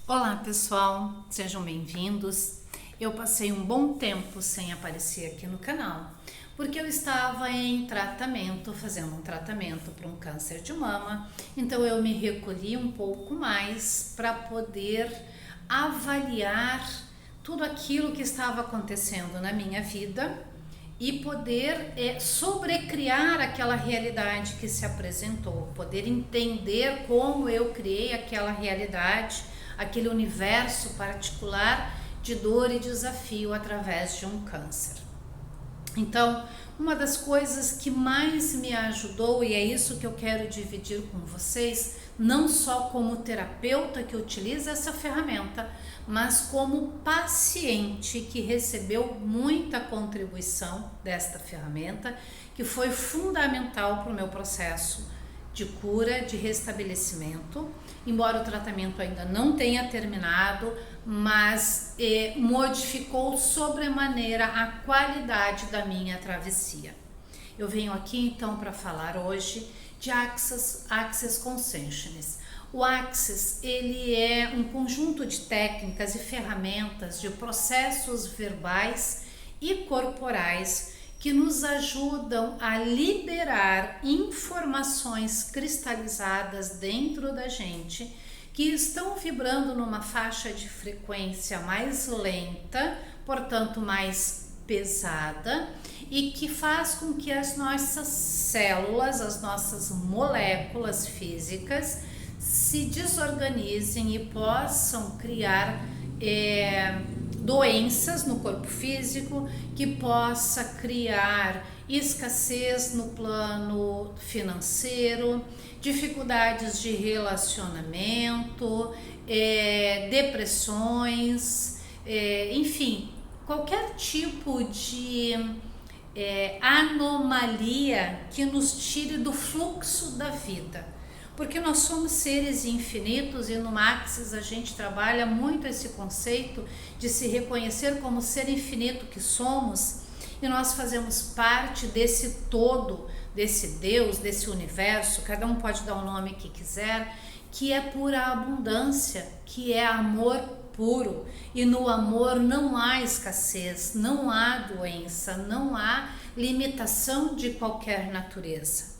Olá pessoal, sejam bem-vindos. Eu passei um bom tempo sem aparecer aqui no canal, porque eu estava em tratamento, fazendo um tratamento para um câncer de mama, então eu me recolhi um pouco mais para poder avaliar tudo aquilo que estava acontecendo na minha vida e poder sobrecriar aquela realidade que se apresentou, poder entender como eu criei aquela realidade, aquele universo particular de dor e desafio através de um câncer. Então, uma das coisas que mais me ajudou, e é isso que eu quero dividir com vocês, não só como terapeuta que utiliza essa ferramenta, mas como paciente que recebeu muita contribuição desta ferramenta, que foi fundamental para o meu processo de cura, de restabelecimento, embora o tratamento ainda não tenha terminado, mas modificou sobremaneira a qualidade da minha travessia. Eu venho aqui então para falar hoje de Access Consciousness. O Access, ele é um conjunto de técnicas e ferramentas, de processos verbais e corporais que nos ajudam a liberar informações cristalizadas dentro da gente que estão vibrando numa faixa de frequência mais lenta, portanto mais pesada, e que faz com que as nossas células, as nossas moléculas físicas se desorganizem e possam criar doenças no corpo físico, que possa criar escassez no plano financeiro, dificuldades de relacionamento, depressões, enfim, qualquer tipo de anomalia que nos tire do fluxo da vida. Porque nós somos seres infinitos e no Access a gente trabalha muito esse conceito de se reconhecer como ser infinito que somos, e nós fazemos parte desse todo, desse Deus, desse universo, cada um pode dar o nome que quiser, que é pura abundância, que é amor puro, e no amor não há escassez, não há doença, não há limitação de qualquer natureza.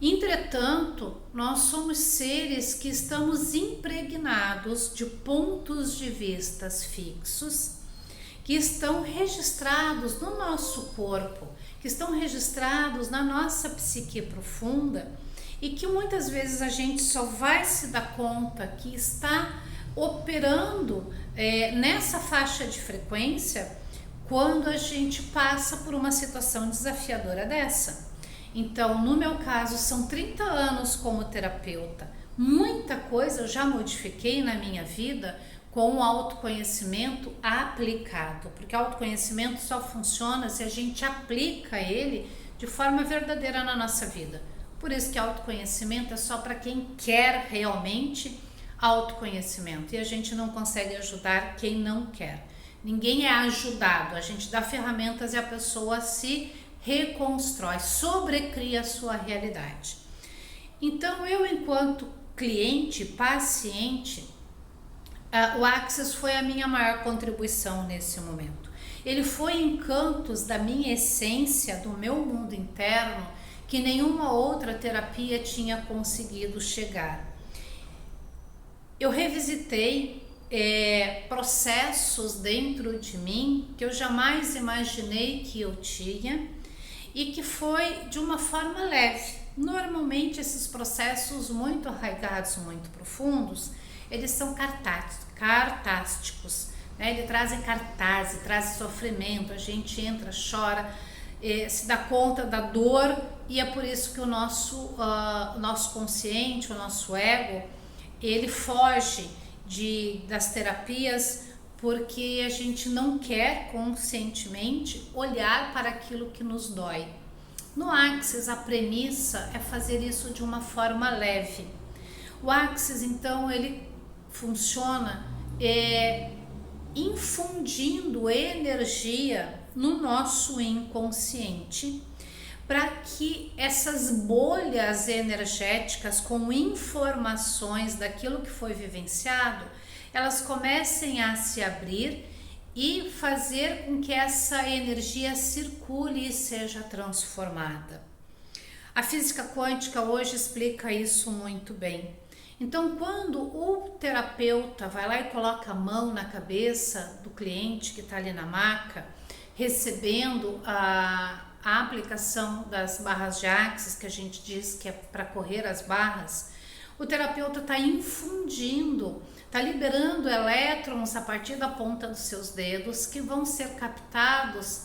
Entretanto, nós somos seres que estamos impregnados de pontos de vistas fixos, que estão registrados no nosso corpo, que estão registrados na nossa psique profunda, e que muitas vezes a gente só vai se dar conta que está operando nessa faixa de frequência quando a gente passa por uma situação desafiadora dessa. Então, no meu caso, são 30 anos como terapeuta. Muita coisa eu já modifiquei na minha vida com o autoconhecimento aplicado, porque o autoconhecimento só funciona se a gente aplica ele de forma verdadeira na nossa vida. Por isso que autoconhecimento é só para quem quer realmente autoconhecimento, e a gente não consegue ajudar quem não quer. Ninguém é ajudado, a gente dá ferramentas e a pessoa se reconstrói, sobrecria a sua realidade. Então, eu, enquanto cliente, paciente, o Access foi a minha maior contribuição nesse momento. Ele foi encantos da minha essência, do meu mundo interno, que nenhuma outra terapia tinha conseguido chegar. Eu revisitei processos dentro de mim que eu jamais imaginei que eu tinha, e que foi de uma forma leve. Normalmente esses processos muito arraigados, muito profundos, eles são cartásticos, né? Eles trazem cartaz, trazem sofrimento, a gente entra, chora, se dá conta da dor, e é por isso que o nosso consciente, o nosso ego, ele foge das terapias, porque a gente não quer conscientemente olhar para aquilo que nos dói. No Access, a premissa é fazer isso de uma forma leve. O Access, então, ele funciona infundindo energia no nosso inconsciente, para que essas bolhas energéticas com informações daquilo que foi vivenciado, elas comecem a se abrir e fazer com que essa energia circule e seja transformada. A física quântica hoje explica isso muito bem. Então, quando o terapeuta vai lá e coloca a mão na cabeça do cliente que está ali na maca, recebendo a aplicação das barras de Axis, que a gente diz que é para correr as barras, o terapeuta está infundindo, está liberando elétrons a partir da ponta dos seus dedos, que vão ser captados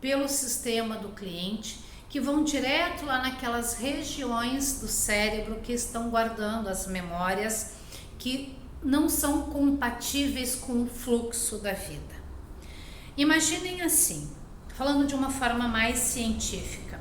pelo sistema do cliente, que vão direto lá naquelas regiões do cérebro que estão guardando as memórias que não são compatíveis com o fluxo da vida. Imaginem assim, falando de uma forma mais científica,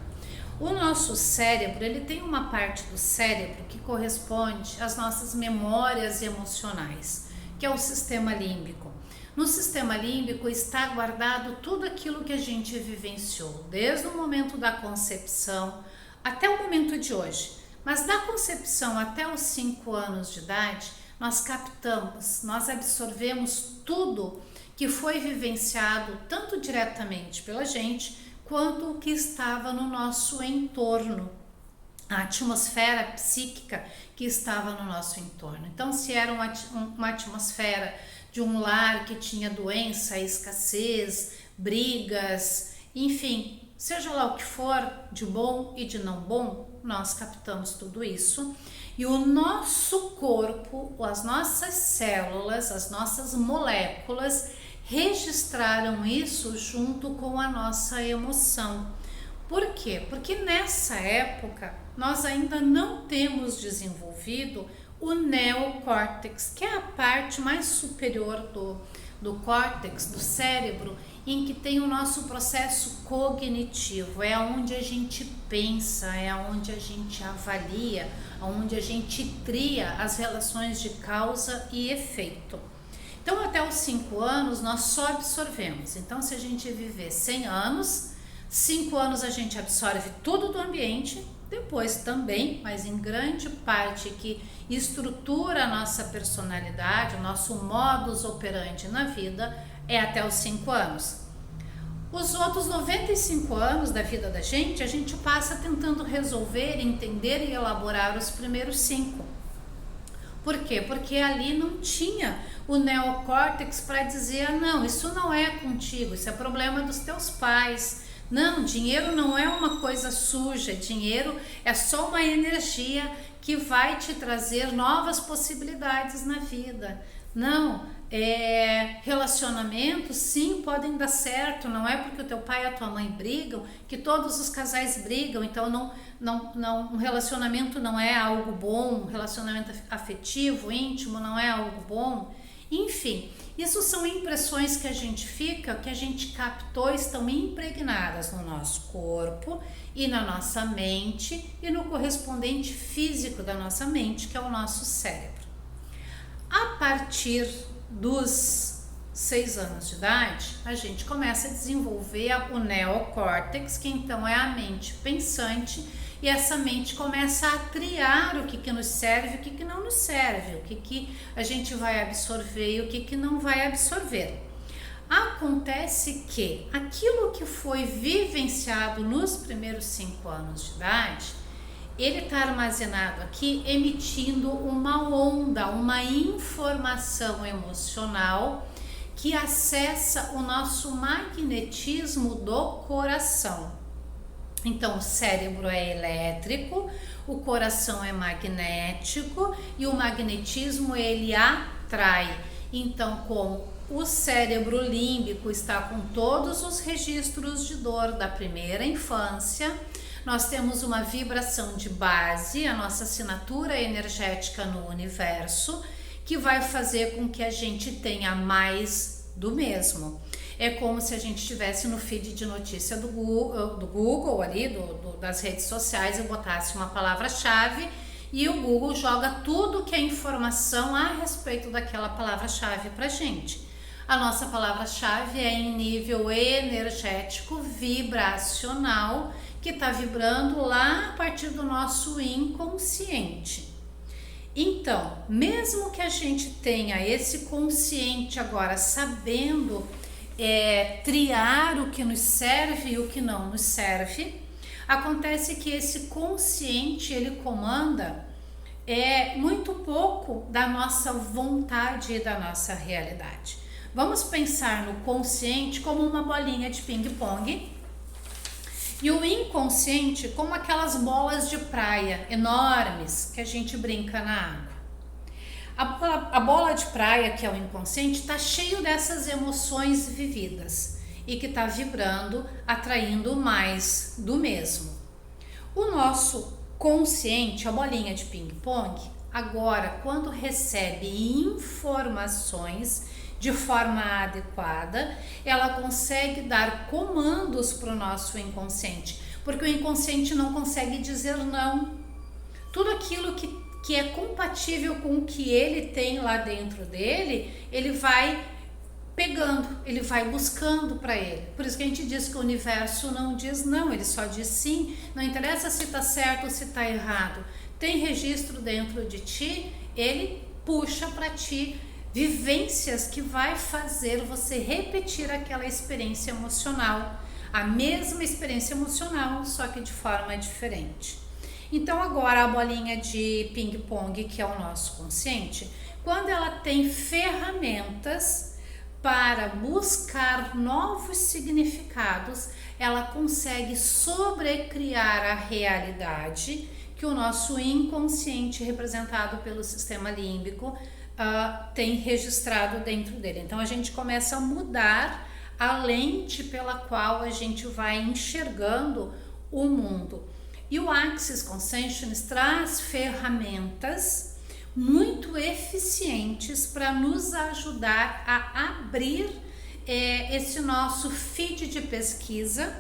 o nosso cérebro, ele tem uma parte do cérebro que corresponde às nossas memórias emocionais, que é o sistema límbico. No sistema límbico está guardado tudo aquilo que a gente vivenciou, desde o momento da concepção até o momento de hoje. Mas da concepção até os 5 anos de idade, nós captamos, nós absorvemos tudo que foi vivenciado tanto diretamente pela gente, quanto o que estava no nosso entorno, a atmosfera psíquica que estava no nosso entorno. Então, se era uma atmosfera de um lar que tinha doença, escassez, brigas, enfim, seja lá o que for, de bom e de não bom, nós captamos tudo isso. E o nosso corpo, as nossas células, as nossas moléculas registraram isso junto com a nossa emoção. Por quê? Porque nessa época nós ainda não temos desenvolvido o neocórtex, que é a parte mais superior do córtex, do cérebro, em que tem o nosso processo cognitivo, é onde a gente pensa, é onde a gente avalia, onde a gente tria as relações de causa e efeito. Então, até os 5 anos, nós só absorvemos. Então, se a gente viver 100 anos, 5 anos a gente absorve tudo do ambiente, depois também, mas em grande parte que estrutura a nossa personalidade, o nosso modus operandi na vida, é até os 5 anos. Os outros 95 anos da vida da gente, a gente passa tentando resolver, entender e elaborar os primeiros 5. Por quê? Porque ali não tinha o neocórtex para dizer, não, isso não é contigo, isso é problema dos teus pais. Não, dinheiro não é uma coisa suja, dinheiro é só uma energia que vai te trazer novas possibilidades na vida. Não, relacionamentos sim podem dar certo, não é porque o teu pai e a tua mãe brigam que todos os casais brigam, então um relacionamento não é algo bom, um relacionamento afetivo, íntimo não é algo bom. Enfim, isso são impressões que a gente fica, que a gente captou, estão impregnadas no nosso corpo e na nossa mente e no correspondente físico da nossa mente, que é o nosso cérebro. A partir dos 6 anos de idade, a gente começa a desenvolver o neocórtex, que então é a mente pensante, e essa mente começa a triar o que nos serve, o que não nos serve, o que a gente vai absorver e o que não vai absorver. Acontece que aquilo que foi vivenciado nos primeiros 5 anos de idade, ele está armazenado aqui, emitindo uma onda, uma informação emocional que acessa o nosso magnetismo do coração. Então, o cérebro é elétrico, o coração é magnético e o magnetismo ele atrai. Então, como o cérebro límbico está com todos os registros de dor da primeira infância, nós temos uma vibração de base, a nossa assinatura energética no universo, que vai fazer com que a gente tenha mais do mesmo. É como se a gente estivesse no feed de notícia do Google ali, das redes sociais, e botasse uma palavra-chave e o Google joga tudo que é informação a respeito daquela palavra-chave para a gente. A nossa palavra-chave é em nível energético vibracional, que está vibrando lá a partir do nosso inconsciente. Então, mesmo que a gente tenha esse consciente agora, sabendo triar o que nos serve e o que não nos serve, acontece que esse consciente, ele comanda muito pouco da nossa vontade e da nossa realidade. Vamos pensar no consciente como uma bolinha de ping-pong e o inconsciente como aquelas bolas de praia enormes que a gente brinca na água. A bola de praia, que é o inconsciente, está cheio dessas emoções vividas e que está vibrando, atraindo mais do mesmo. O nosso consciente, a bolinha de ping-pong, agora, quando recebe informações de forma adequada, ela consegue dar comandos para o nosso inconsciente, porque o inconsciente não consegue dizer não. Tudo aquilo que é compatível com o que ele tem lá dentro dele, ele vai pegando, ele vai buscando para ele. Por isso que a gente diz que o universo não diz não, ele só diz sim. Não interessa se está certo ou se está errado. Tem registro dentro de ti, ele puxa para ti vivências que vai fazer você repetir aquela experiência emocional, a mesma experiência emocional, só que de forma diferente. Então agora a bolinha de ping-pong, que é o nosso consciente, quando ela tem ferramentas para buscar novos significados, ela consegue sobrecriar a realidade que o nosso inconsciente, representado pelo sistema límbico, tem registrado dentro dele. Então a gente começa a mudar a lente pela qual a gente vai enxergando o mundo. E o Axis Consciousness traz ferramentas muito eficientes para nos ajudar a abrir esse nosso feed de pesquisa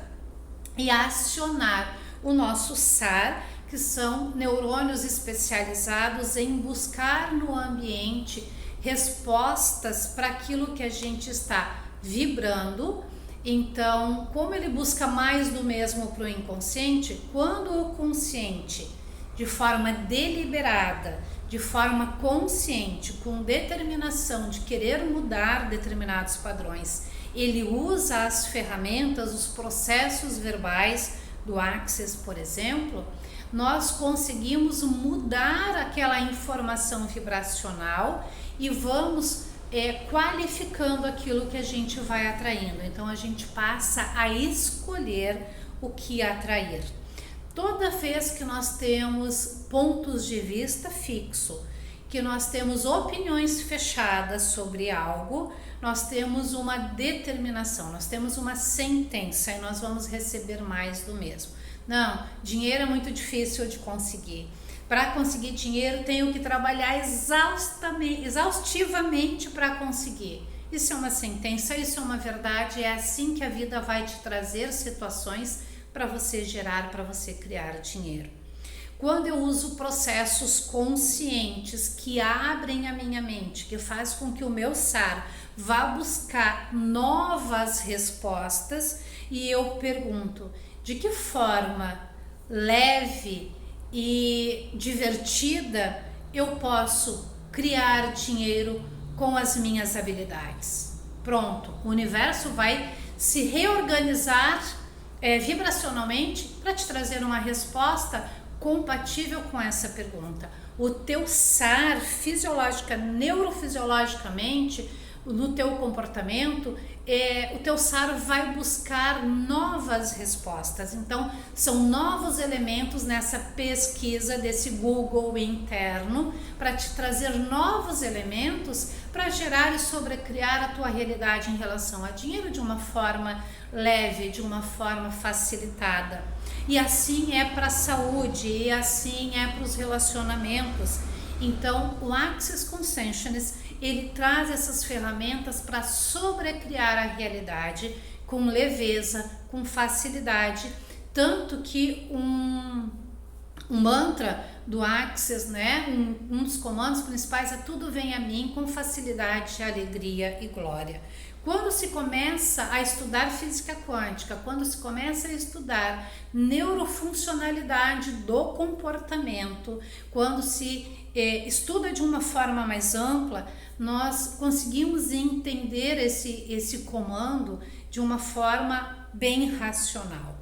e a acionar o nosso SAR, que são neurônios especializados em buscar no ambiente respostas para aquilo que a gente está vibrando. Então, como ele busca mais do mesmo para o inconsciente, quando o consciente, de forma deliberada, de forma consciente, com determinação de querer mudar determinados padrões, ele usa as ferramentas, os processos verbais do Axis, por exemplo, nós conseguimos mudar aquela informação vibracional e vamos qualificando aquilo que a gente vai atraindo. Então a gente passa a escolher o que atrair. Toda vez que nós temos pontos de vista fixo, que nós temos opiniões fechadas sobre algo, nós temos uma determinação, nós temos uma sentença e nós vamos receber mais do mesmo. Não, dinheiro é muito difícil de conseguir. Para conseguir dinheiro, tenho que trabalhar exaustivamente para conseguir. Isso é uma sentença, isso é uma verdade, é assim que a vida vai te trazer situações para você gerar, para você criar dinheiro. Quando eu uso processos conscientes que abrem a minha mente, que faz com que o meu SAR vá buscar novas respostas, e eu pergunto, de que forma leve e divertida eu posso criar dinheiro com as minhas habilidades? Pronto, o universo vai se reorganizar vibracionalmente para te trazer uma resposta compatível com essa pergunta. O teu SAR neurofisiologicamente, no teu comportamento, o teu SAR vai buscar novas respostas. Então, são novos elementos nessa pesquisa desse Google interno para te trazer novos elementos para gerar e sobrecriar a tua realidade em relação a dinheiro de uma forma leve, de uma forma facilitada. E assim é para a saúde, e assim é para os relacionamentos. Então, o Axis Consciousness, ele traz essas ferramentas para sobrecriar a realidade com leveza, com facilidade, tanto que um mantra do Axis, né, um dos comandos principais é: tudo vem a mim com facilidade, alegria e glória. Quando se começa a estudar física quântica, quando se começa a estudar neurofuncionalidade do comportamento, quando se estuda de uma forma mais ampla, nós conseguimos entender esse comando de uma forma bem racional.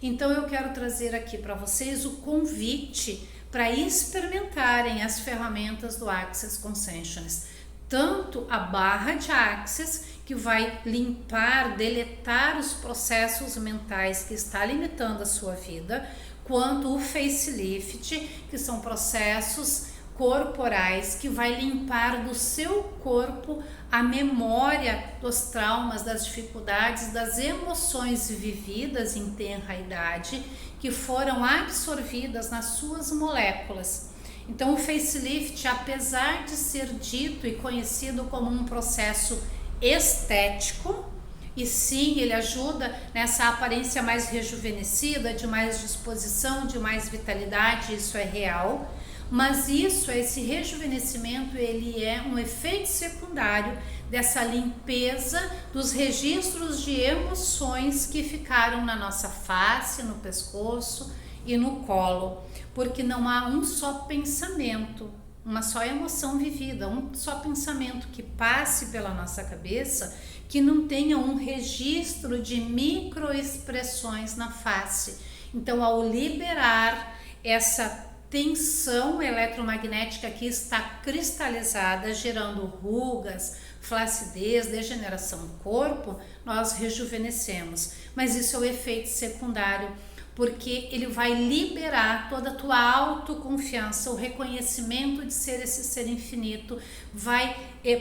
Então eu quero trazer aqui para vocês o convite para experimentarem as ferramentas do Access Consciousness, tanto a barra de Access, que vai limpar, deletar os processos mentais que está limitando a sua vida, quanto o facelift, que são processos corporais que vai limpar do seu corpo a memória dos traumas, das dificuldades, das emoções vividas em tenra idade que foram absorvidas nas suas moléculas. Então o facelift, apesar de ser dito e conhecido como um processo estético, e sim, ele ajuda nessa aparência mais rejuvenescida, de mais disposição, de mais vitalidade, isso é real. Mas esse rejuvenescimento, ele é um efeito secundário dessa limpeza dos registros de emoções que ficaram na nossa face, no pescoço e no colo, porque não há um só pensamento, uma só emoção vivida, um só pensamento que passe pela nossa cabeça que não tenha um registro de microexpressões na face. Então, ao liberar essa tensão eletromagnética que está cristalizada, gerando rugas, flacidez, degeneração do corpo, nós rejuvenescemos. Mas isso é o efeito secundário, porque ele vai liberar toda a tua autoconfiança, o reconhecimento de ser esse ser infinito, vai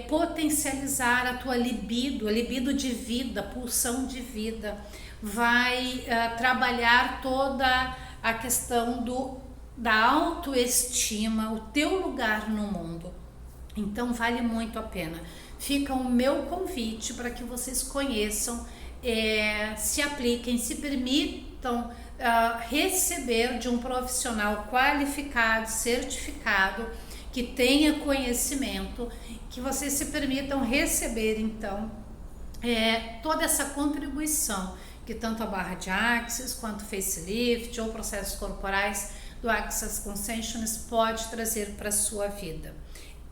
potencializar a tua libido, a libido de vida, pulsão de vida, vai trabalhar toda a questão da autoestima, o teu lugar no mundo. Então vale muito a pena. Fica o meu convite para que vocês conheçam, se apliquem, se permitam receber de um profissional qualificado, certificado, que tenha conhecimento, que vocês se permitam receber então toda essa contribuição que tanto a barra de Access quanto o facelift ou processos corporais do Access Consciousness pode trazer para a sua vida.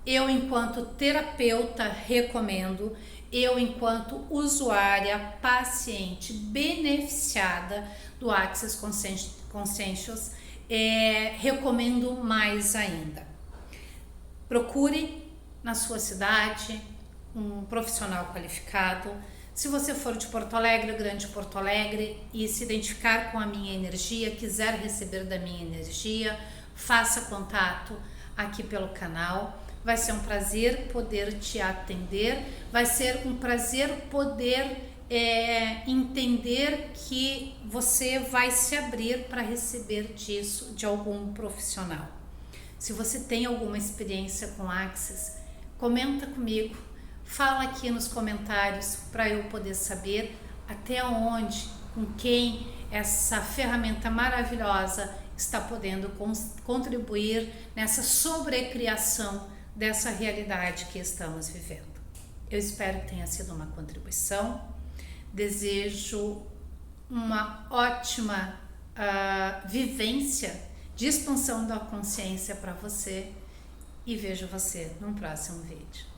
Eu, enquanto terapeuta, recomendo. Eu, enquanto usuária, paciente, beneficiada do Access Consciousness, recomendo mais ainda. Procure na sua cidade um profissional qualificado. Se você for de Porto Alegre, Grande Porto Alegre, e se identificar com a minha energia, quiser receber da minha energia, faça contato aqui pelo canal. Vai ser um prazer poder te atender, vai ser um prazer poder entender que você vai se abrir para receber disso de algum profissional. Se você tem alguma experiência com Access, comenta comigo, fala aqui nos comentários para eu poder saber até onde, com quem essa ferramenta maravilhosa está podendo contribuir nessa sobrecriação dessa realidade que estamos vivendo. Eu espero que tenha sido uma contribuição. Desejo uma ótima vivência de expansão da consciência para você e vejo você num próximo vídeo.